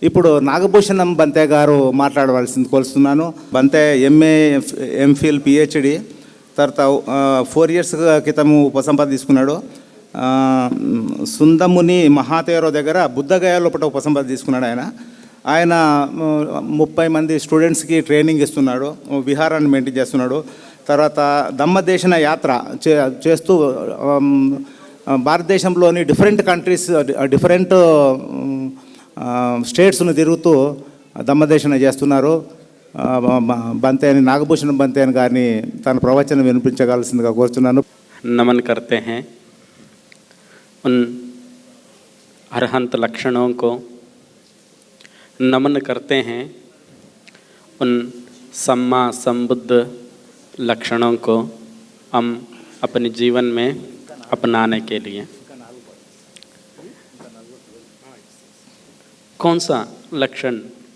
ఇప్పుడు నాగభూషణం బంతే గారు మాట్లాడవలసింది కోరుతున్నాను. బంతే ఎంఏ, ఎంఫిల్, పిహెచ్డి, తర్వాత 4 years క్రితం ఉపసంపాదన తీసుకున్నాడు. సుందముని మహాతేరో దగ్గర బుద్ధగయ లోపల ఉపసంపాదన తీసుకున్నాడు. ఆయన 30 మంది స్టూడెంట్స్కి ట్రైనింగ్ ఇస్తున్నాడు, విహారాన్ని మెయింటైన్ చేస్తున్నాడు. తర్వాత దమ్మదేశన యాత్ర చేస్తూ భారతదేశంలోని డిఫరెంట్ కంట్రీస్, డిఫరెంట్ స్టేట్స్ను తిరుగుతూ దమ్మదేశన చేస్తున్నారు. బంతేని నాగభూషణం బంతేని గారిని తన ప్రవచనం వినిపించగలసిందిగా కోరుతున్నాను. नमन करते हैं उन अरहंत लक्षणों को, नमन करते हैं उन सम्मा संबुद्ध लक्षणों को हम अपने जीवन में अपनाने के लिए। कौन सा लक्षण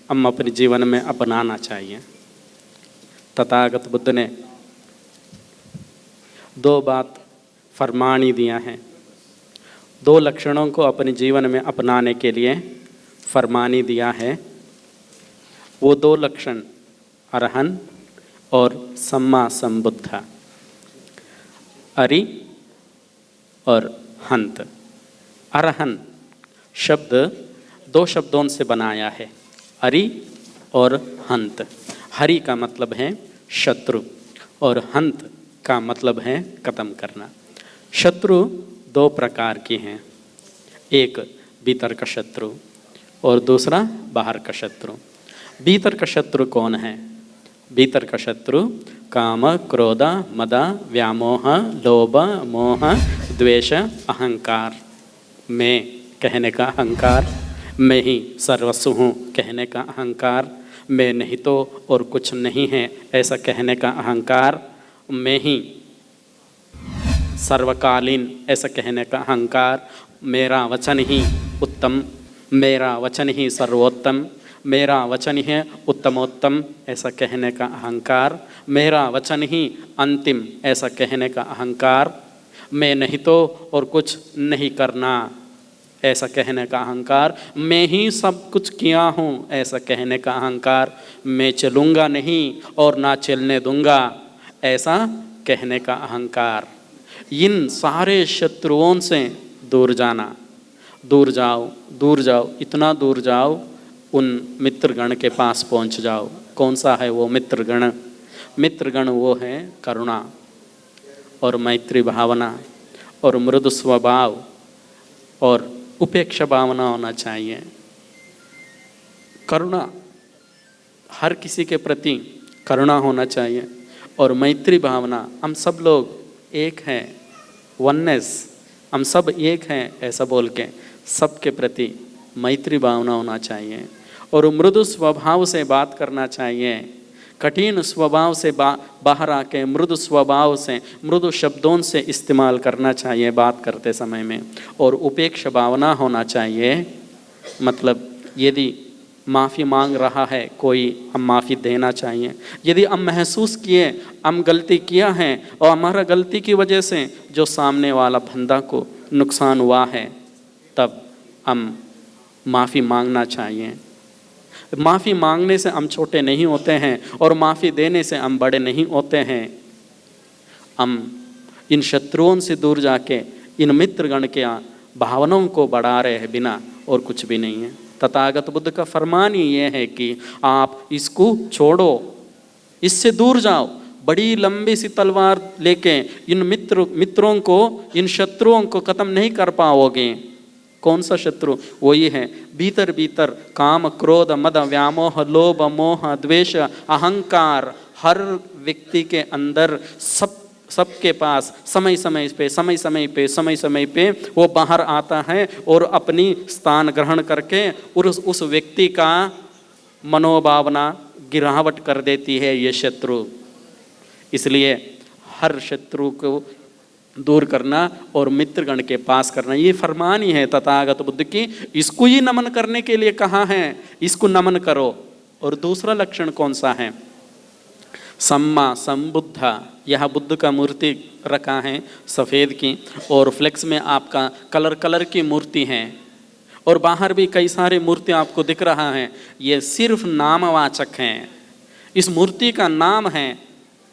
हम अपने जीवन में अपनाना चाहिए? तथागत बुद्ध ने 2 बात फरमानी दिया है, 2 लक्षणों को अपने जीवन में अपनाने के लिए फरमानी दिया है। वो 2 लक्षण अरहन और सम्मा संबुद्ध, अरि और हंत। अरहन शब्द 2 शब्दों से बनाया है, अरि और हंत। हरि का मतलब है शत्रु और हंत का मतलब है खत्म करना। शत्रु 2 प्रकार की हैं, एक भीतर का शत्रु और दूसरा बाहर का शत्रु। भीतर का शत्रु कौन है? भीतर का शत्रु काम, क्रोध, मद, व्यामोह, लोभ, मोह, द्वेष, अहंकार। मैं कहने का अहंकार, मैं ही सर्वस्व हूँ कहने का अहंकार, मैं नहीं तो और कुछ नहीं है ऐसा कहने का अहंकार, मैं ही सर्वकालीन ऐसा कहने का अहंकार, मेरा वचन ही उत्तम, मेरा वचन ही सर्वोत्तम, मेरा वचन ही उत्तमोत्तम ऐसा कहने का अहंकार, मेरा वचन ही अंतिम ऐसा कहने का अहंकार, मैं नहीं तो और कुछ नहीं करना ऐसा कहने का अहंकार, मैं ही सब कुछ किया हूँ ऐसा कहने का अहंकार, मैं चलूँगा नहीं और ना चलने दूँगा ऐसा कहने का अहंकार। इन सारे शत्रुओं से दूर जाना, दूर जाओ, दूर जाओ, इतना दूर जाओ उन मित्रगण के पास पहुंच जाओ। कौन सा है वो मित्रगण? मित्रगण वो है करुणा और मैत्री भावना और मृदु स्वभाव और उपेक्षा भावना होना चाहिए। करुणा, हर किसी के प्रति करुणा होना चाहिए और मैत्री भावना, हम सब लोग एक हैं, वननेस, हम सब एक हैं ऐसा बोल के सबके प्रति मैत्री भावना होना चाहिए और मृदु स्वभाव से बात करना चाहिए। कठिन स्वभाव से बाहर आके मृदु स्वभाव से, मृदु शब्दों से इस्तेमाल करना चाहिए बात करते समय में। और उपेक्षा भावना होना चाहिए, मतलब यदि माफ़ी मांग रहा है कोई, हम माफ़ी देना चाहिए। यदि हम महसूस किए हम गलती किया है और हमारा गलती की वजह से जो सामने वाला बंदा को नुकसान हुआ है, तब हम माफ़ी मांगना चाहिए। माफ़ी मांगने से हम छोटे नहीं होते हैं और माफ़ी देने से हम बड़े नहीं होते हैं। हम इन शत्रुओं से दूर जाके इन मित्रगण के भावनाओं को बढ़ा रहे हैं बिना और कुछ भी नहीं है। तथागत बुद्ध का फरमान ही ये है कि आप इसको छोड़ो, इससे दूर जाओ। बड़ी लंबी सी तलवार लेके इन मित्रों को, इन शत्रुओं को ख़त्म नहीं कर पाओगे। कौन सा शत्रु? वही है भीतर भीतर काम, क्रोध, मद, व्यामोह, लोभ, मोह, द्वेष, अहंकार। हर व्यक्ति के अंदर सबके पास समय समय पे वो बाहर आता है और अपनी स्थान ग्रहण करके उस व्यक्ति का मनोभावना गिरावट कर देती है ये शत्रु। इसलिए हर शत्रु को दूर करना और मित्रगण के पास करना, ये फरमान ही है तथागत बुद्ध की। इसको ही नमन करने के लिए कहा है, इसको नमन करो। और दूसरा लक्षण कौन सा है? सम्मा संबुद्ध। यह बुद्ध का मूर्ति रखा है सफ़ेद की और फ्लेक्स में आपका कलर की मूर्ति है और बाहर भी कई सारे मूर्ति आपको दिख रहा है, ये सिर्फ नामवाचक हैं। इस मूर्ति का नाम है,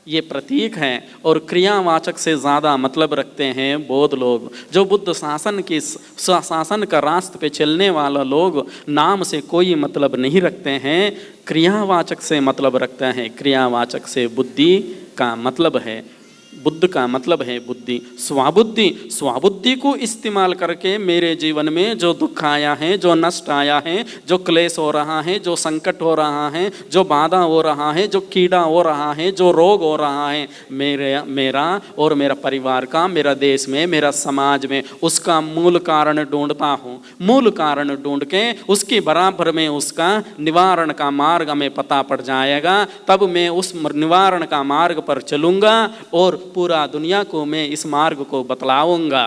ये प्रतीक है, और क्रियावाचक से ज़्यादा मतलब रखते हैं बौद्ध लोग। जो बुद्ध शासन का रास्ते पे चलने वाला लोग नाम से कोई मतलब नहीं रखते हैं, क्रियावाचक से मतलब रखते हैं। क्रियावाचक से बुद्धि का मतलब है, बुद्ध का मतलब है बुद्धि, स्वाबुद्धि। स्वाबुद्धि को इस्तेमाल करके मेरे जीवन में जो दुख आया है, जो नष्ट आया है, जो क्लेश हो रहा है, जो संकट हो रहा है, जो बाधा हो रहा है, जो कीड़ा हो रहा है, जो रोग हो रहा है, मेरा और मेरा परिवार का, मेरा देश में, मेरा समाज में, उसका मूल कारण ढूंढता हूँ। मूल कारण ढूंढ के उसके बराबर में उसका निवारण का मार्ग हमें पता पड़ जाएगा, तब मैं उस निवारण का मार्ग पर चलूँगा और पूरा दुनिया को मैं इस मार्ग को बतलाऊंगा।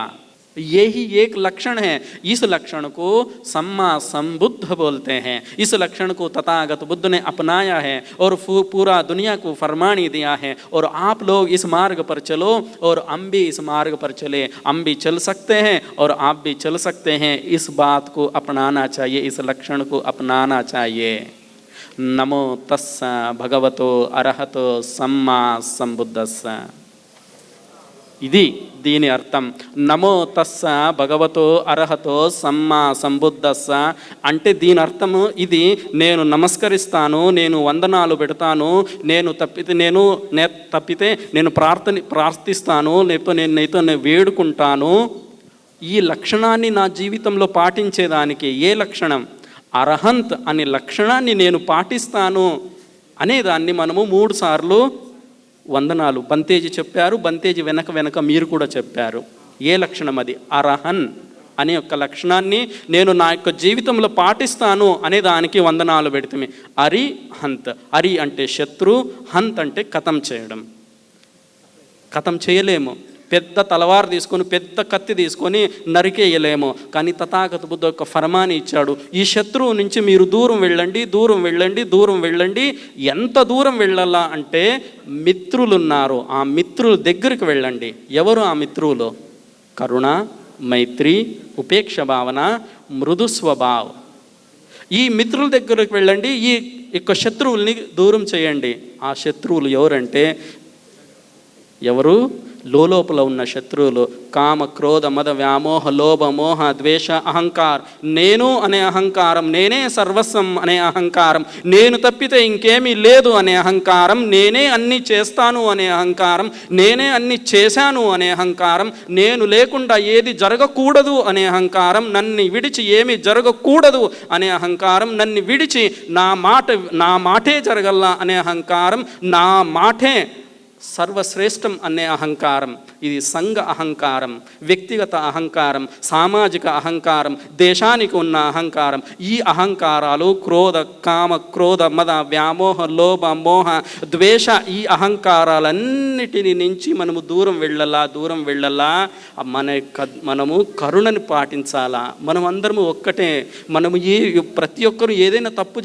यही एक लक्षण है। इस लक्षण को सम्मा संबुद्ध बोलते हैं। इस लक्षण को तथागत बुद्ध ने अपनाया है और पूरा दुनिया को फरमानी दिया है, और आप लोग इस मार्ग पर चलो और हम भी इस मार्ग पर चले। हम भी चल सकते हैं और आप भी चल सकते हैं। इस बात को अपनाना चाहिए, इस लक्षण को अपनाना चाहिए। नमो तस्स भगवतो अरहतो सम्मा संबुद्धस्स। ఇది దీని అర్థం। నమో తస్స భగవతో అర్హతో సమ్మా సంబుద్ధస్స అంటే దీని అర్థము ఇది, నేను నమస్కరిస్తాను, నేను వందనాలు పెడతాను, నేను తప్పితే నేను ప్రార్థిస్తాను, లేకపోతే నేను వేడుకుంటాను। ఈ లక్షణాన్ని నా జీవితంలో పాటించేదానికి ఏ లక్షణం? అర్హంత్ అనే లక్షణాన్ని నేను పాటిస్తాను అనేదాన్ని మనము 3 సార్లు వందనాలు బంతేజీ చెప్పారు, బంతేజీ వెనక మీరు కూడా చెప్పారు। ఏ లక్షణం అది? అర్హన్ అనే యొక్క లక్షణాన్ని నేను నా యొక్క జీవితంలో పాటిస్తాను అనే దానికి వందనాలు పెడితే, అరి హంత్, అరి అంటే శత్రు, హంత్ అంటే ఖతం చేయడం। ఖతం చేయలేము, పెద్ద తలవారు తీసుకొని పెద్ద కత్తి తీసుకొని నరికేయలేము, కానీ తథాగత బుద్ధ యొక్క ఫర్మాని ఇచ్చాడు, ఈ శత్రువు నుంచి మీరు దూరం వెళ్ళండి, దూరం వెళ్ళండి, దూరం వెళ్ళండి। ఎంత దూరం వెళ్ళాలా అంటే మిత్రులు ఉన్నారు, ఆ మిత్రుల దగ్గరికి వెళ్ళండి। ఎవరు ఆ మిత్రులు? కరుణ, మైత్రి, ఉపేక్ష భావన, మృదు స్వభావ్। ఈ మిత్రుల దగ్గరికి వెళ్ళండి, ఈ యొక్క శత్రువుల్ని దూరం చేయండి। ఆ శత్రువులు ఎవరంటే ఎవరు? లోపల ఉన్న శత్రువులు కామ, క్రోధ, మద, వ్యామోహ, లోభ, మోహ, ద్వేష, అహంకారం। నేను అనే అహంకారం, నేనే సర్వస్వం అనే అహంకారం, నేను తప్పితే ఇంకేమీ లేదు అనే అహంకారం, నేనే అన్నీ చేస్తాను అనే అహంకారం, నేనే అన్నీ చేశాను అనే అహంకారం, నేను లేకుండా ఏది జరగకూడదు అనే అహంకారం, నన్ను విడిచి ఏమీ జరగకూడదు అనే అహంకారం, నన్ను విడిచి నా మాటే జరగల్లా అనే అహంకారం, నా మాటే సర్వశ్రేష్టం అనే అహంకారం। ఇది సంఘ అహంకారం, వ్యక్తిగత అహంకారం, సామాజిక అహంకారం, దేశానికి ఉన్న అహంకారం। ఈ అహంకారాలు క్రోధ, కామ, క్రోధ, మద, వ్యామోహ, లోభ, మోహ, ద్వేష, ఈ అహంకారాలన్నిటిని నుంచి మనము దూరం వెళ్ళాలా। మనము కరుణని పాటించాలా। మనం అందరము ఒక్కటే। మనము ప్రతి ఒక్కరు ఏదైనా తప్పు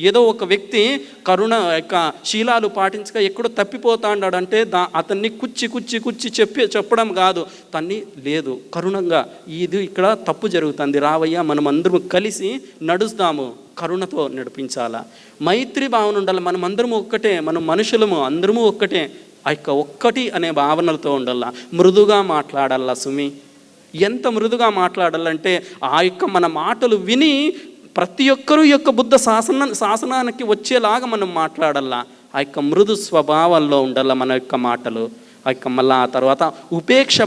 ఏదో ఒక వ్యక్తి కరుణ యొక్క శీలాలు పాటించక ఎక్కడో తప్పిపోతాడాడంటే అతన్ని కుచ్చి చెప్పడం కాదు, తన్ని లేదు కరుణంగా, ఇది ఇక్కడ తప్పు జరుగుతుంది, రావయ్యా మనం అందరము కలిసి నడుస్తాము, కరుణతో నడిపించాలా। మైత్రి భావన ఉండాలి। మనం అందరము ఒక్కటే, మనం మనుషులము అందరము ఒక్కటే, ఆ యొక్క ఒక్కటి అనే భావనలతో ఉండాలా। మృదుగా మాట్లాడాలా సుమి। ఎంత మృదుగా మాట్లాడాలంటే ఆ యొక్క మన మాటలు విని ప్రతి ఒక్కరూ యొక్క బుద్ధ శాసనానికి వచ్చేలాగా మనం మాట్లాడాలా। ఆ యొక్క మృదు స్వభావాల్లో ఉండాల మన యొక్క మాటలు। ఆ యొక్క మళ్ళా ఆ తర్వాత ఉపేక్ష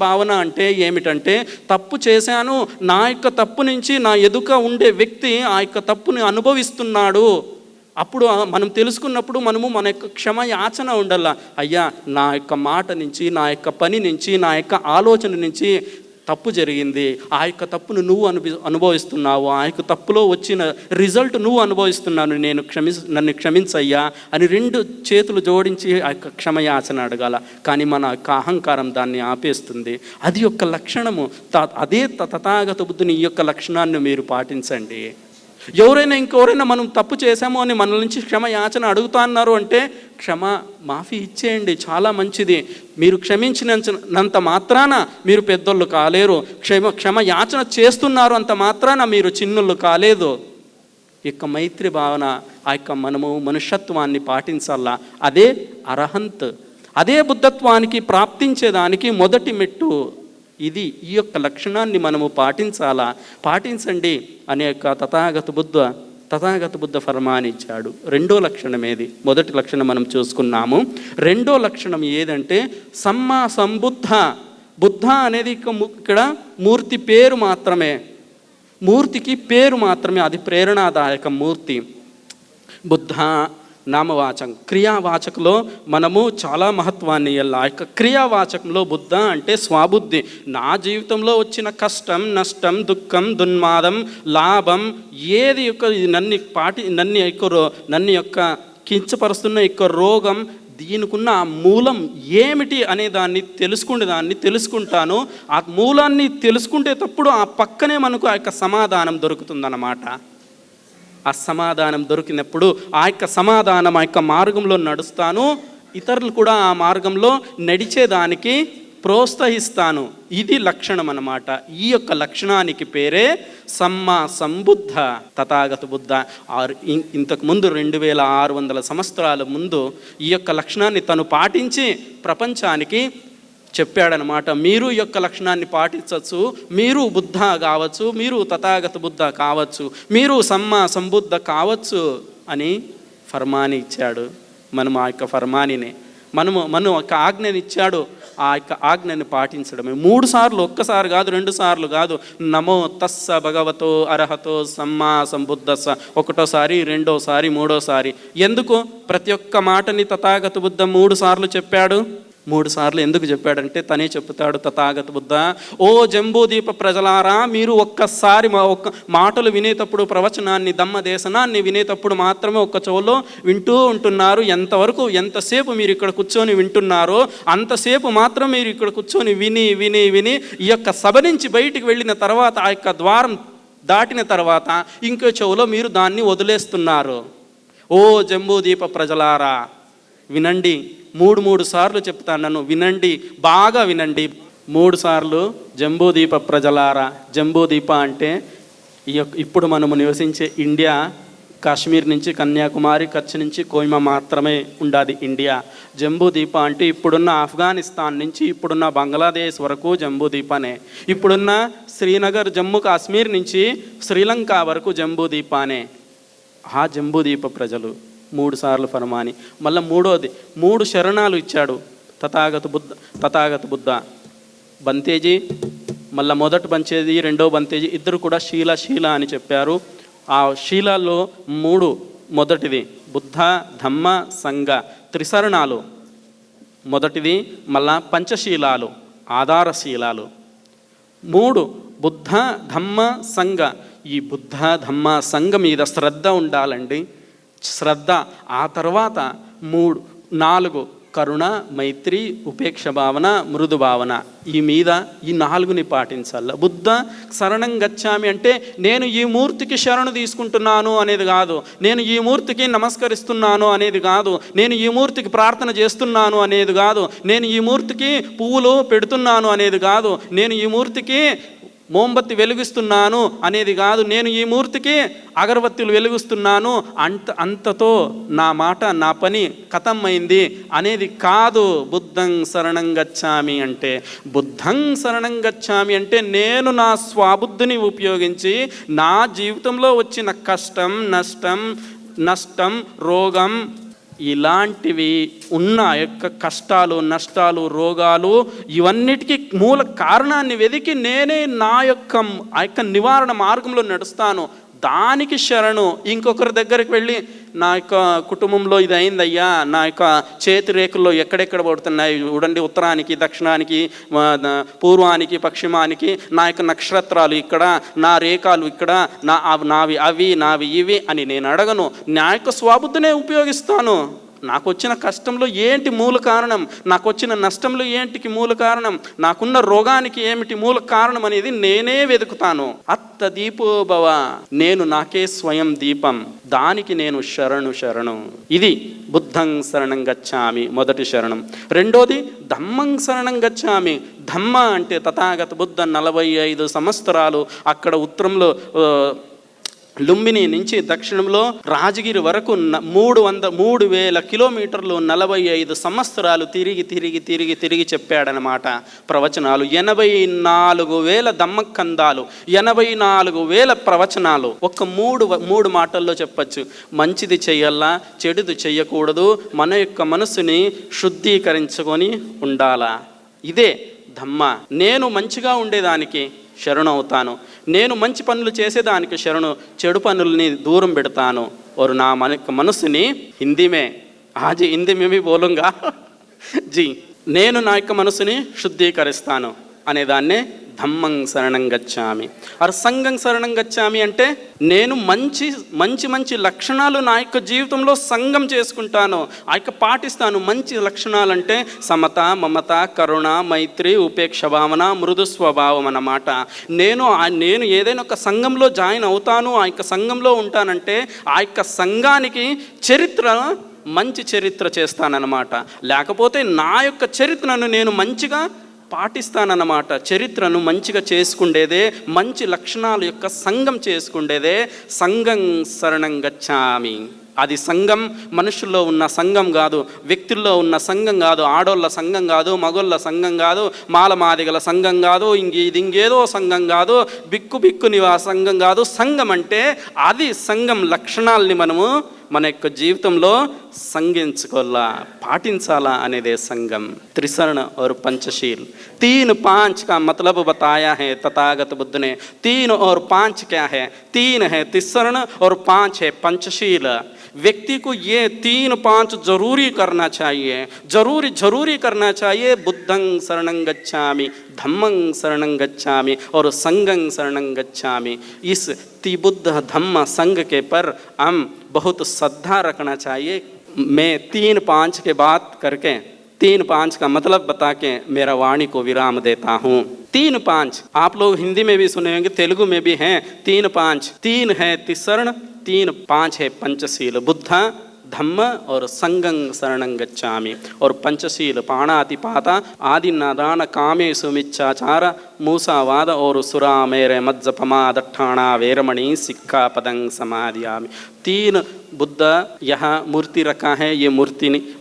భావన అంటే ఏమిటంటే, తప్పు చేశాను, నా యొక్క తప్పు నుంచి నా ఎదుక ఉండే వ్యక్తి ఆ యొక్క తప్పుని అనుభవిస్తున్నాడు, అప్పుడు మనం తెలుసుకున్నప్పుడు మనము మన యొక్క క్షమ యాచన ఉండాల। అయ్యా నా యొక్క మాట నుంచి, నా యొక్క పని నుంచి, నా యొక్క ఆలోచన నుంచి తప్పు జరిగింది, ఆ యొక్క తప్పును నువ్వు అనుభవిస్తున్నావు, ఆ యొక్క తప్పులో వచ్చిన రిజల్ట్ నువ్వు అనుభవిస్తున్నాను, నన్ను క్షమించయ్యా అని 2 చేతులు జోడించి ఆ యొక్క క్షమయాచన అడగాల। కానీ మన యొక్క అహంకారం దాన్ని ఆపేస్తుంది। అది యొక్క లక్షణము। అదే తథాగత బుద్ధుని ఈ యొక్క లక్షణాన్ని మీరు పాటించండి। ఎవరైనా ఇంకెవరైనా మనం తప్పు చేశామో అని మన నుంచి క్షమ యాచన అడుగుతా అన్నారు అంటే క్షమ మాఫీ ఇచ్చేయండి, చాలా మంచిది. మీరు క్షమించినంత మాత్రాన మీరు పెద్దోళ్ళు కాలేరు. క్షమ యాచన చేస్తున్నారు అంత మాత్రాన మీరు చిన్నోళ్ళు కాలేదు. ఈ యొక్క మైత్రి భావన, ఆ యొక్క మనము మనుష్యత్వాన్ని పాటించాలా. అదే అర్హంత్, అదే బుద్ధత్వానికి ప్రాప్తించేదానికి మొదటి మెట్టు ఇది. ఈ యొక్క లక్షణాన్ని మనము పాటించాలా. పాటించండి అనే యొక్క తథాగత బుద్ధ ఫర్మాన్ ఇచ్చాడు. రెండో లక్షణం ఏది? మొదటి లక్షణం మనం చూసుకున్నాము. రెండో లక్షణం ఏదంటే సమ్మా సంబుద్ధ. బుద్ధ అనేది ఇక్కడ మూర్తి పేరు మాత్రమే, మూర్తికి పేరు మాత్రమే, అది ప్రేరణాదాయక మూర్తి. బుద్ధ నామవాచకం, క్రియావాచకంలో మనము చాలా మహత్వాన్ని ఇవ్వాలి. ఆ యొక్క క్రియావాచకంలో బుద్ధ అంటే స్వబుద్ధి. నా జీవితంలో వచ్చిన కష్టం, నష్టం, దుఃఖం, దున్మాదం, లాభం ఏది యొక్క నన్ను యొక్క కించపరుస్తున్న యొక్క రోగం, దీనికున్న ఆ మూలం ఏమిటి అనే దాన్ని తెలుసుకుంటాను. ఆ మూలాన్ని తెలుసుకుంటేటప్పుడు ఆ పక్కనే మనకు ఆ యొక్క సమాధానం దొరుకుతుందన్నమాట. ఆ సమాధానం దొరికినప్పుడు ఆ యొక్క సమాధానం ఆ యొక్క మార్గంలో నడుస్తాను, ఇతరులు కూడా ఆ మార్గంలో నడిచేదానికి ప్రోత్సహిస్తాను. ఇది లక్షణం అన్నమాట. ఈ యొక్క లక్షణానికి పేరే సమ్మా సంబుద్ధ, తథాగత బుద్ధ. ఇంతకుముందు 2600 సంవత్సరాల ముందు ఈ యొక్క లక్షణాన్ని తను పాటించి ప్రపంచానికి చెప్పాడనమాట. మీరు ఈ యొక్క లక్షణాన్ని పాటించవచ్చు, మీరు బుద్ధ కావచ్చు, మీరు తథాగత బుద్ధ కావచ్చు, మీరు సమ్మా సంబుద్ధ కావచ్చు అని ఫర్మాని ఇచ్చాడు. మనం ఆ యొక్క ఫర్మానినే మనం ఒక ఆజ్ఞని ఇచ్చాడు. ఆ యొక్క ఆజ్ఞని పాటించడమే. 3 సార్లు, ఒక్కసారి కాదు, 2 సార్లు కాదు. నమో తస్స భగవతో అర్హతో సమ్మా సంబుద్ధస్స, ఒకటోసారి, రెండోసారి, మూడోసారి. ఎందుకు ప్రతి ఒక్క మాటని తథాగత బుద్ధ 3 సార్లు చెప్పాడు? 3 సార్లు ఎందుకు చెప్పాడంటే తనే చెప్తాడు తథాగత బుద్ధ. ఓ జంబూదీప ప్రజలారా, మీరు ఒక్కసారి ఒక్క మాటలు వినేటప్పుడు, ప్రవచనాన్ని, దమ్మదేశనాన్ని వినేటప్పుడు మాత్రమే ఒక్క చెవులో వింటూ ఉంటున్నారు. ఎంతసేపు మీరు ఇక్కడ కూర్చొని వింటున్నారో అంతసేపు మాత్రం మీరు ఇక్కడ కూర్చొని విని ఈ యొక్క సభ నుంచి బయటికి వెళ్ళిన తర్వాత, ఆ యొక్క ద్వారం దాటిన తర్వాత ఇంకో చెవులో మీరు దాన్ని వదిలేస్తున్నారు. ఓ జంబూదీప ప్రజలారా వినండి. 3 సార్లు చెప్తాను, వినండి, బాగా వినండి. 3 సార్లు జంబూదీప ప్రజలారా. జంబూదీప అంటే ఇప్పుడు మనము నివసించే ఇండియా, కాశ్మీర్ నుంచి కన్యాకుమారి, కచ్ నుంచి కోహిమా మాత్రమే ఉండాది ఇండియా. జంబూదీప అంటే ఇప్పుడున్న ఆఫ్ఘనిస్తాన్ నుంచి ఇప్పుడున్న బంగ్లాదేశ్ వరకు జంబూదీపనే. ఇప్పుడున్న శ్రీనగర్, జమ్మూ కాశ్మీర్ నుంచి శ్రీలంక వరకు జంబూదీపానే. ఆ జంబూదీప ప్రజలు 3 సార్లు ఫర్మాని. మళ్ళీ మూడోది 3 శరణాలు ఇచ్చాడు తథాగత బుద్ధ. బంతేజీ, మళ్ళీ మొదటి బంచేది, రెండో బంతేజీ, ఇద్దరు కూడా శీల అని చెప్పారు. ఆ శీలాల్లో 3, మొదటిది బుద్ధ, ధమ్మ, సంఘ, త్రిశరణాలు మొదటిది. మళ్ళా పంచశీలాలు, ఆధారశీలాలు 3. బుద్ధ, ధమ్మ, సంఘ. ఈ బుద్ధ, ధమ్మ, సంఘ మీద శ్రద్ధ ఉండాలండి. శ్రద్ధ. ఆ తర్వాత 3, 4 కరుణ, మైత్రి, ఉపేక్ష భావన, మృదు భావన. ఈ 4ని పాటించాల. బుద్ధ శరణం గచ్చామి అంటే నేను ఈ మూర్తికి శరణు తీసుకుంటున్నాను అనేది కాదు, నేను ఈ మూర్తికి నమస్కరిస్తున్నాను అనేది కాదు, నేను ఈ మూర్తికి ప్రార్థన చేస్తున్నాను అనేది కాదు, నేను ఈ మూర్తికి పువ్వులు పెడుతున్నాను అనేది కాదు, నేను ఈ మూర్తికి మోంబత్తి వెలిగిస్తున్నాను అనేది కాదు, నేను ఈ మూర్తికి అగరబత్తులు వెలిగిస్తున్నాను, అంతతో నా మాట, నా పని ఖతం అయింది అనేది కాదు. బుద్ధం శరణం గచ్చామి అంటే, బుద్ధం శరణం గచ్చామి అంటే నేను నా స్వబుద్ధిని ఉపయోగించి నా జీవితంలో వచ్చిన కష్టం, నష్టం, రోగం, ఇలాంటివి ఉన్న యొక్క కష్టాలు, నష్టాలు, రోగాలు, ఇవన్నిటికీ మూల కారణాన్ని వెతికి నేనే ఆ యొక్క నివారణ మార్గంలో నడుస్తాను. దానికి శరణు. ఇంకొకరి దగ్గరికి వెళ్ళి నా యొక్క కుటుంబంలో ఇది అయిందయ్యా, నా యొక్క చేతి రేకుల్లో ఎక్కడెక్కడ పడుతున్నాయి చూడండి, ఉత్తరానికి, దక్షిణానికి, పూర్వానికి, పశ్చిమానికి నా యొక్క నక్షత్రాలు ఇక్కడ, నా రేఖలు ఇక్కడ, నావి ఇవి అని నేను అడగను. నా యొక్క స్వబుద్ధినే ఉపయోగిస్తాను. నాకు వచ్చిన కష్టంలో ఏంటి మూల కారణం, నాకు వచ్చిన నష్టంలో ఏంటికి మూల కారణం, నాకున్న రోగానికి ఏమిటి మూల కారణం అనేది నేనే వెతుకుతాను. అత్త దీపోభవ, నేను నాకే స్వయం దీపం, దానికి నేను శరణు. ఇది బుద్ధం శరణం గచ్చామి మొదటి శరణం. రెండోది ధమ్మం శరణం గచ్చామి. ధమ్మ అంటే తథాగత బుద్ధ 45 సంవత్సరాలు అక్కడ ఉత్తరంలో లుంబిని నుంచి దక్షిణంలో రాజగిరి వరకు 3,000 కిలోమీటర్లు 45 సంవత్సరాలు తిరిగి చెప్పాడనమాట ప్రవచనాలు. 84,000 ధమ్మకందాలు, 84,000 ప్రవచనాలు ఒక్క మూడు మాటల్లో చెప్పచ్చు. మంచిది చెయ్యాలా, చెడుది చెయ్యకూడదు, మన యొక్క మనసుని శుద్ధీకరించుకొని ఉండాలా. ఇదే ధమ్మ. నేను మంచిగా ఉండేదానికి శరణు అవుతాను, నేను మంచి పనులు చేసేదానికి శరణు, చెడు పనుల్ని దూరం పెడతాను. और నా మనసుని హిందీ में भी बोलूँगा जी, నేను నా యొక్క మనసుని శుద్ధీకరిస్తాను అనేదాన్నే ధమ్మం శరణం గచ్చామి. আর సంఘం శరణం గచ్చామి అంటే నేను మంచి లక్షణాలు నా యొక్క జీవితంలో సంఘం చేసుకుంటాను, ఆ యొక్క పాటిస్తాను. మంచి లక్షణాలు అంటే సమత, మమత, కరుణ, మైత్రి, ఉపేక్ష భావన, మృదు స్వభావం అన్నమాట. నేను ఏదైనా ఒక సంఘంలో జాయిన్ అవుతాను, ఆ యొక్క సంఘంలో ఉంటానంటే ఆ యొక్క సంఘానికి మంచి చరిత్ర చేస్తానన్నమాట. లేకపోతే నా యొక్క చరిత్రను నేను మంచిగా పాటిస్తానన్నమాట. చరిత్రను మంచిగా చేసుకుండేదే, మంచి లక్షణాల యొక్క సంఘం చేసుకుండేదే సంఘం శరణం గచ్చామి. అది సంఘం మనుషుల్లో ఉన్న సంఘం కాదు, వ్యక్తుల్లో ఉన్న సంఘం కాదు, ఆడోళ్ళ సంఘం కాదు, మగోళ్ళ సంఘం కాదు, మాలమాదిగల సంఘం కాదు, ఇంకేదో సంఘం కాదు, బిక్కు ఆ సంఘం కాదు. సంఘం అంటే అది సంఘం లక్షణాలని మనము మన యొక్క జీవితంలో సంగించుకోవాలా, పాటించాలా అనేదే సంఘం. त्रिशरण और पंचशील, 3-5 का मतलब बताया है तथागत बुद्ध ने. 3 और 5 क्या है? 3 है त्रिशरण और 5 है पंचशील. व्यक्ति को ये 3-5 जरूरी करना चाहिए, जरूरी करना चाहिए. बुद्धं शरणं गच्छामि, धम्मं शरणं गच्छामि और संघं शरणं गच्छामि. इस बुद्ध धम्म संघ के पर हम बहुत श्रद्धा रखना चाहिए. मैं 3-5 के बात करके 3-5 का मतलब बता के मेरा वाणी को विराम देता हूँ. 3-5 आप लोग हिंदी में भी सुने होंगे, तेलुगु में भी हैं. 3-5, 3 है त्रिशरण, 3-5 है पंचशील. बुद्ध धम्म और संघं शरणं गच्छामि. और पंचशील पाणातिपाता, आदिनादान, कामेषु मिच्छाचार, मूसावाद और सुरामेरे मज्जपमादट्ठाणा वेरमणि सिक्खापदं समादयामि. 3 बुद्ध यहाँ मूर्ति रखा है. ये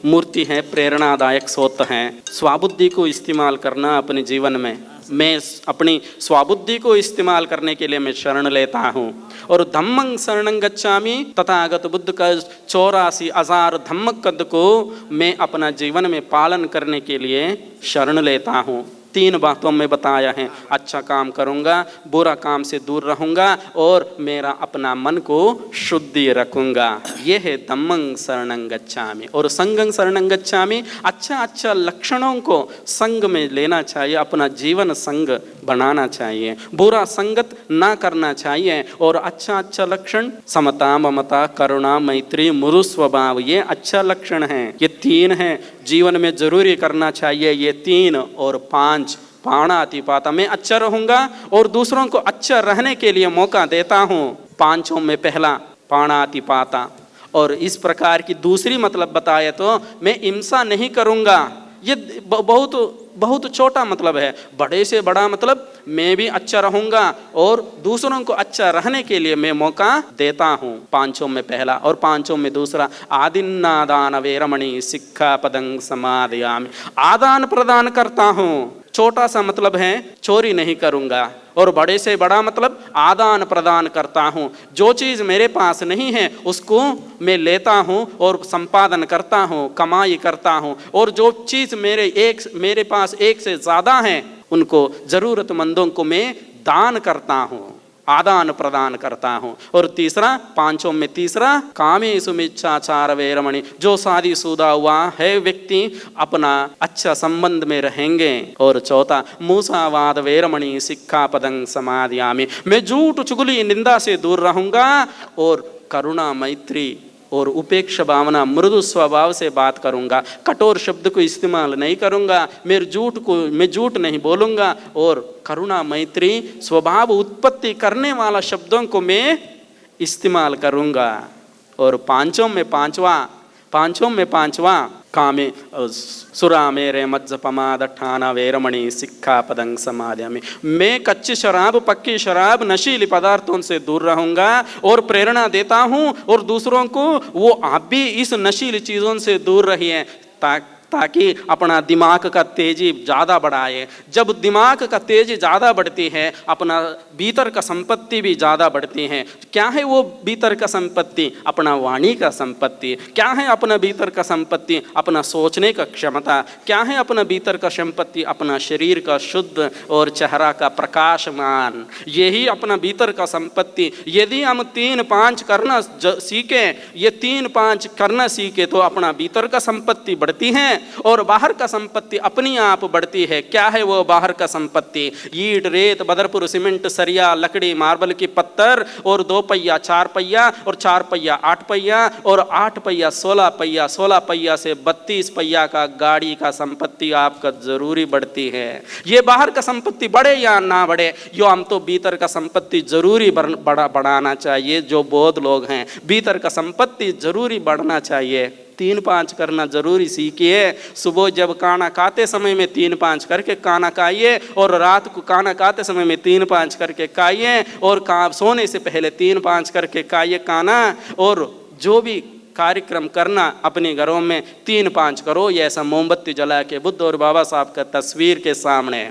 मूर्ति है प्रेरणादायक स्रोत है. स्वाबुद्धि को इस्तेमाल करना अपने जीवन में. मैं अपनी स्वाबुद्धि को इस्तेमाल करने के लिए मैं शरण लेता हूँ. और धम्मं शरणं गच्छामि, तथागत बुद्ध का 84,000 धम्मपद को मैं अपना जीवन में पालन करने के लिए शरण लेता हूँ. 3 बातों में बताया है. अच्छा काम करूँगा, बुरा काम से दूर रहूँगा और मेरा अपना मन को शुद्धि रखूँगा. ये है धम्मं शरणं गच्छामि. और संघं शरणं गच्छामि, अच्छा लक्षणों को संग में लेना चाहिए, अपना जीवन संग बनाना चाहिए, बुरा संगत ना करना चाहिए. और अच्छा लक्षण समता, ममता, करुणा, मैत्री, मृदु स्वभाव, ये अच्छा लक्षण है. ये 3 है जीवन में जरूरी करना चाहिए. ये 3 और 5 पाणातिपाता, मैं अच्छा रहूँगा और दूसरों को अच्छा रहने के लिए मौका देता हूँ. 5 में पहला पाणातिपाता. और इस प्रकार की दूसरी मतलब बताए तो मैं हिंसा नहीं करूँगा. ये बहुत छोटा मतलब है. बड़े से बड़ा मतलब मैं भी अच्छा रहूँगा और दूसरों को अच्छा रहने के लिए मैं मौका देता हूँ. 5 में पहला और 5 में दूसरा. आदिन्नादान वेरमणि सिक्खापदं समादयामि. आदान प्रदान करता हूँ. छोटा सा मतलब है चोरी नहीं करूँगा. और बड़े से बड़ा मतलब आदान प्रदान करता हूँ. जो चीज़ मेरे पास नहीं है उसको मैं लेता हूँ और संपादन करता हूँ, कमाई करता हूँ. और जो चीज़ मेरे पास एक से ज़्यादा है उनको ज़रूरतमंदों को मैं दान करता हूँ, आदान प्रदान करता हूँ. और तीसरा 5 में तीसरा कामेषु मिच्छाचार वेरमणि, जो शादीशुदा हुआ है व्यक्ति अपना अच्छा संबंध में रहेंगे. और चौथा मूसावाद वेरमणि सिक्खापदं समादयामि, मैं झूठ चुगली निंदा से दूर रहूँगा और करुणा, मैत्री, और उपेक्षा भावना, मृदु स्वभाव से बात करूंगा, कठोर शब्द को इस्तेमाल नहीं करूंगा, मैं झूठ नहीं बोलूंगा, और करुणा मैत्री स्वभाव उत्पत्ति करने वाला शब्दों को मैं इस्तेमाल करूंगा। और पांचों में पांचवा कामे सुरा मेरे मज्जपमाद ठाना वेरमणि सिक्खा पदंग समाध्यामि। मैं कच्ची शराब, पक्की शराब, नशीली पदार्थों से दूर रहूंगा और प्रेरणा देता हूं और दूसरों को वो आप भी इस नशीली चीज़ों से दूर रहिए ताकि अपना दिमाग का तेजी ज़्यादा बढ़ाए। जब दिमाग का तेजी ज़्यादा बढ़ती है, अपना भीतर का संपत्ति भी ज़्यादा बढ़ती है। क्या है वो भीतर का संपत्ति? अपना वाणी का संपत्ति। क्या है अपना भीतर का संपत्ति? अपना सोचने का क्षमता। क्या है अपना भीतर का संपत्ति? अपना शरीर का शुद्ध और चेहरा का प्रकाशमान। यही अपना भीतर का संपत्ति। यदि हम 3-5 करना सीखे, ये 3-5 करना सीखे तो अपना भीतर का संपत्ति बढ़ती है और बाहर का संपत्ति अपनी आप बढ़ती है। क्या है वो बाहर का संपत्ति? ईंट, रेत, बदरपुर सीमेंट, सरिया, लकड़ी, मार्बल की पत्थर, और 2 पहिया 4 पहिया, और 4 पहिया 8 पहिया, और 8 पहिया 16 पहिया, 16 पहिया से 32 पहिया का गाड़ी का संपत्ति आपका जरूरी बढ़ती है। ये बाहर का संपत्ति बढ़े या ना बढ़े, यो हम तो भीतर का संपत्ति जरूरी बढ़ाना चाहिए। जो बौद्ध लोग हैं, भीतर का संपत्ति जरूरी बढ़ना चाहिए। 3-5 करना जरूरी सीखिए। सुबह जब खाना खाते समय में 3-5 करके खाना खाइए, और रात को खाना खाते समय में 3-5 करके खाइए, और सोने से पहले 3-5 करके खाइए खाना। और जो भी कार्यक्रम करना अपने घरों में 3-5 करो। ये ऐसा मोमबत्ती जला के बुद्ध और बाबा साहब का तस्वीर के सामने।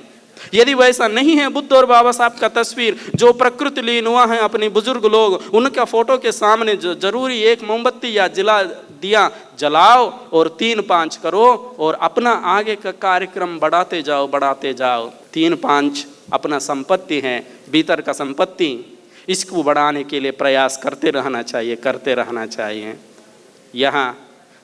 यदि वैसा नहीं है, बुद्ध और बाबा साहब का तस्वीर जो प्रकृति लीन हुआ है, अपने बुजुर्ग लोग, उनका फोटो के सामने जरूरी एक मोमबत्ती या दिया जलाओ और 3-5 करो, और अपना आगे का कार्यक्रम बढ़ाते जाओ। 3-5 अपना संपत्ति है, भीतर का संपत्ति। इसको बढ़ाने के लिए प्रयास करते रहना चाहिए। यहाँ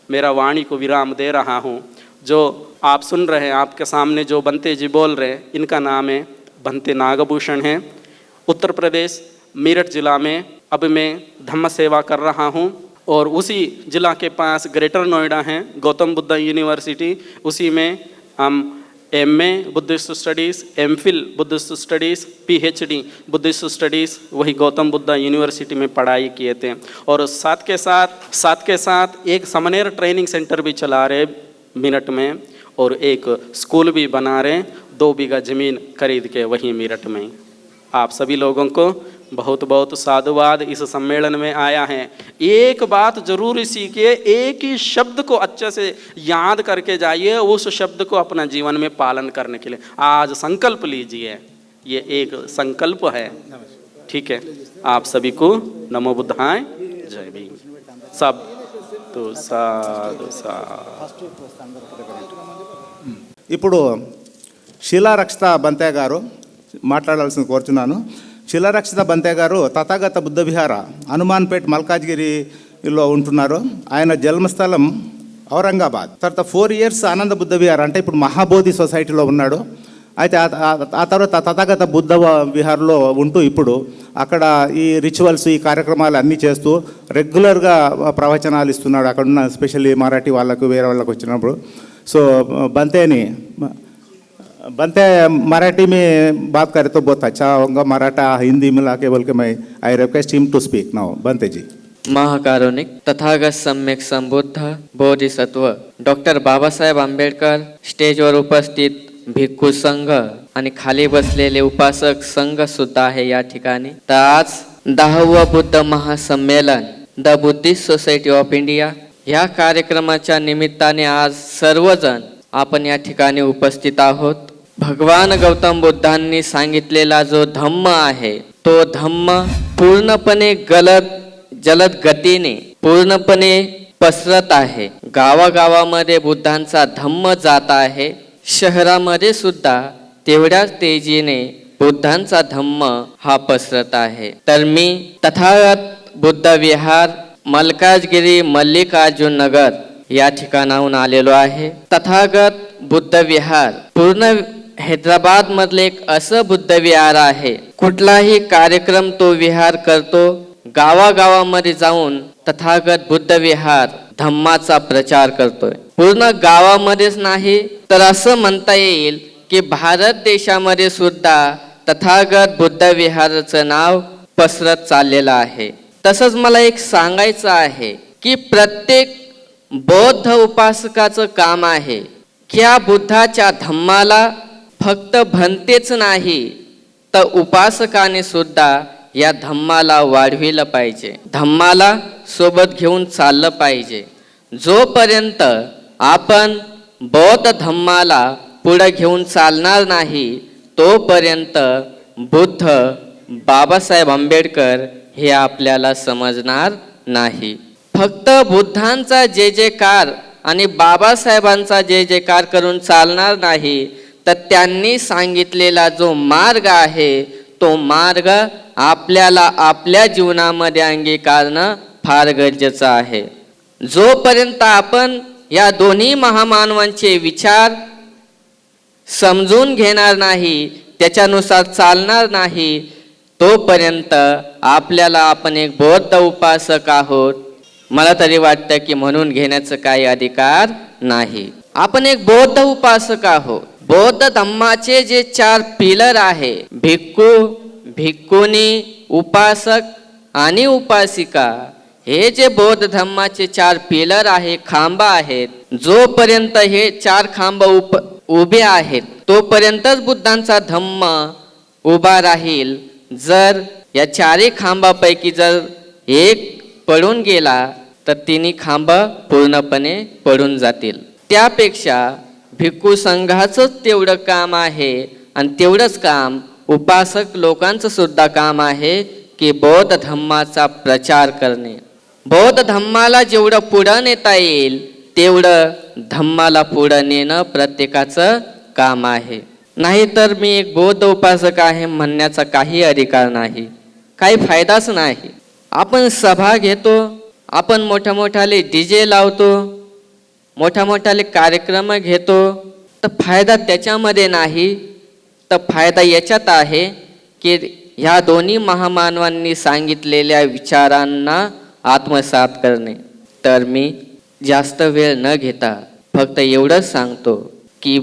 मेरा वाणी को विराम दे रहा हूँ। जो आप सुन रहे हैं, आपके सामने जो बंते जी बोल रहे हैं, इनका नाम है बंते नागभूषण है। उत्तर प्रदेश मेरठ जिला में अब मैं धम्म सेवा कर रहा हूँ, और उसी जिला के पास ग्रेटर नोएडा है गौतम बुद्ध यूनिवर्सिटी। उसी में हम MA Buddhist studies, MPhil Buddhist studies, PhD Buddhist studies वही गौतम बुद्ध यूनिवर्सिटी में पढ़ाई किए थे। और साथ के साथ एक समनेर ट्रेनिंग सेंटर भी चला रहे मेरठ में, और एक स्कूल भी बना रहे 2 बीघा ज़मीन खरीद के वहीं मेरठ में। आप सभी लोगों को बहुत बहुत साधुवाद। इस सम्मेलन में आया है, एक बात जरूर सीखिए, एक ही शब्द को अच्छे से याद करके जाइए, उस शब्द को अपना जीवन में पालन करने के लिए आज संकल्प लीजिए। ये एक संकल्प है, ठीक है। आप सभी को नमो बुद्धाय, जय भीम। सब तो साधु साधु। ఇప్పుడు శిలారక్షిత బంతే గారు మాట్లాడాల్సింది కోరుచున్నాను. శిలారక్షిత బంతే గారు తథాగత బుద్ధ విహార హనుమాన్పేట్ మల్కాజ్గిరిలో ఉంటున్నారు. ఆయన జన్మస్థలం ఔరంగాబాద్. తర్వాత 4 years ఆనంద బుద్ధ విహార అంటే ఇప్పుడు మహాబోధి సొసైటీలో ఉన్నాడు. అయితే ఆ తర్వాత తథాగత బుద్ధ విహార్లో ఉంటూ ఇప్పుడు అక్కడ ఈ రిచువల్స్, ఈ కార్యక్రమాలు అన్నీ చేస్తూ రెగ్యులర్గా ప్రవచనాలు ఇస్తున్నాడు. అక్కడ ఉన్న స్పెషల్లీ మరాఠీ వాళ్ళకు, వేరే వాళ్ళకు వచ్చినప్పుడు. సో बनते मराठी में बात करें तो बहुत अच्छा होगा. मराठा हिंदी मिला के बोल के मैं I request him to speak now. बनते जी. महाकारुणिक तथागत सम्यक संबुद्ध बोधिसत्व डॉक्टर बाबासाहेब आंबेडकर स्टेजवर उपस्थित भिक्खू संघ आणि खाली बसलेले उपासक संघ सुद्धा आहे या ठिकाणी. तर आज 10वे बुद्ध महासंमेलन the Buddhist society of India या कार्यक्रमाच्या निमित्ताने आज सर्वजण आपण या ठिकाणी उपस्थित आहोत. भगवान गौतम बुद्धांनी सांगितलेला जो धम्म आहे, तो धम्म पूर्णपणे जलद गतीने पूर्णपणे पसरत आहे. गावागावामध्ये बुद्धांचा धम्म जात आहे. शहरामध्ये सुद्धा तेवढ्याच तेजीने बुद्धांचा धम्म हा पसरत आहे. तर मी तथागत बुद्ध विहार मल्काजगिरी मल्लिकार्जुन नगर या ठिकाणाहून आलेलो आहे. तथागत बुद्ध विहार पूर्ण हैदराबाद मधले एक असं बुद्ध विहार आहे. कुठलाही कार्यक्रम तो विहार करतो. गावागावामध्ये जाऊन तथागत बुद्ध विहार धम्माचा प्रचार करतोय. पूर्ण गावामध्येच नाही तर असं म्हणता येईल की भारत देशामध्ये सुद्धा तथागत बुद्ध विहाराचं नाव पसरत चाललेलं आहे. तसंच मला एक सांगायचं आहे की प्रत्येक बौद्ध उपासकाचं काम आहे की या बुद्धाच्या धम्माला फक्त भंतेच नाही तर उपासकाने सुद्धा या धम्माला वाढविलं पाहिजे, धम्माला सोबत घेऊन चाललं पाहिजे. जोपर्यंत आपण बौद्ध धम्माला पुढे घेऊन चालणार नाही तोपर्यंत बुद्ध बाबासाहेब आंबेडकर हे आपल्याला समजणार नाही. फक्त बुद्धांचा जय जयकार आणि बाबासाहेबांचा जय जयकार करून चालणार नाही तर त्यांनी सांगितलेला जो मार्ग आहे तो मार्ग आपल्याला आपल्या जीवनामध्ये अंगीकारणं फार गरजेचं आहे. जोपर्यंत आपण या दोन्ही महामानवांचे विचार समजून घेणार नाही, त्याच्यानुसार चालणार नाही, तोपर्यंत आपल्याला आपण एक बौद्ध उपासक आहोत मला तरी वाटतं की म्हणून घेण्याचं काही अधिकार नाही. आपण एक बौद्ध उपासक आहोत. बौद्ध धम्माचे जे 4 पिलर आहे, भिक्खू, भिक्खुनी, उपासक आणि उपासिका, हे जे बौद्ध धम्माचे 4 पिलर आहे, खांब आहेत, जोपर्यंत हे 4 खांब उभे आहेत तोपर्यंतच बुद्धांचा धम्म उभा राहील. जर या 4 खांबापैकी जर एक पडून गेला तर 3 खांब पूर्णपणे पडून जातील. त्यापेक्षा भिक्खू संघाचंच तेवढं काम आहे आणि तेवढंच काम उपासक लोकांचं सुद्धा काम आहे की बौद्ध धम्माचा प्रचार करणे. बौद्ध धम्माला जेवढं पुढं नेता येईल तेवढं धम्माला पुढं नेणं प्रत्येकाचं काम आहे. नाहीतर मी एक बौद्ध उपासक आहे म्हणण्याचा काही अधिकार नाही, काही फायदाच नाही. आपण सभा घेतो, आपण मोठ्या मोठ्याले DJ लावतो, मोठ्या मोठ्याले कार्यक्रम घेतो, तर फायदा त्याच्यामध्ये नाही, तर फायदा याच्यात आहे की ह्या दोन्ही महामानवांनी सांगितलेल्या विचारांना आत्मसात करणे. तर मी जास्त वेळ न घेता फक्त एवढंच सांगतो की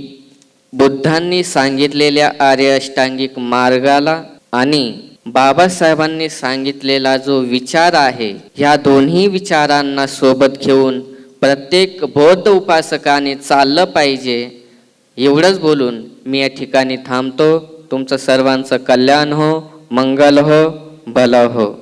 बुद्धांनी सांगितलेल्या आर्य अष्टांगिक मार्गाला आणि बाबासाहेबांनी सांगितलेला जो विचार आहे ह्या दोन्ही विचारांना सोबत घेऊन प्रत्येक बौद्ध उपासकाने चाललं पाहिजे. एवढंच बोलून मी या ठिकाणी थांबतो. तुमचं सर्वांचं कल्याण हो, मंगल हो, भलं हो.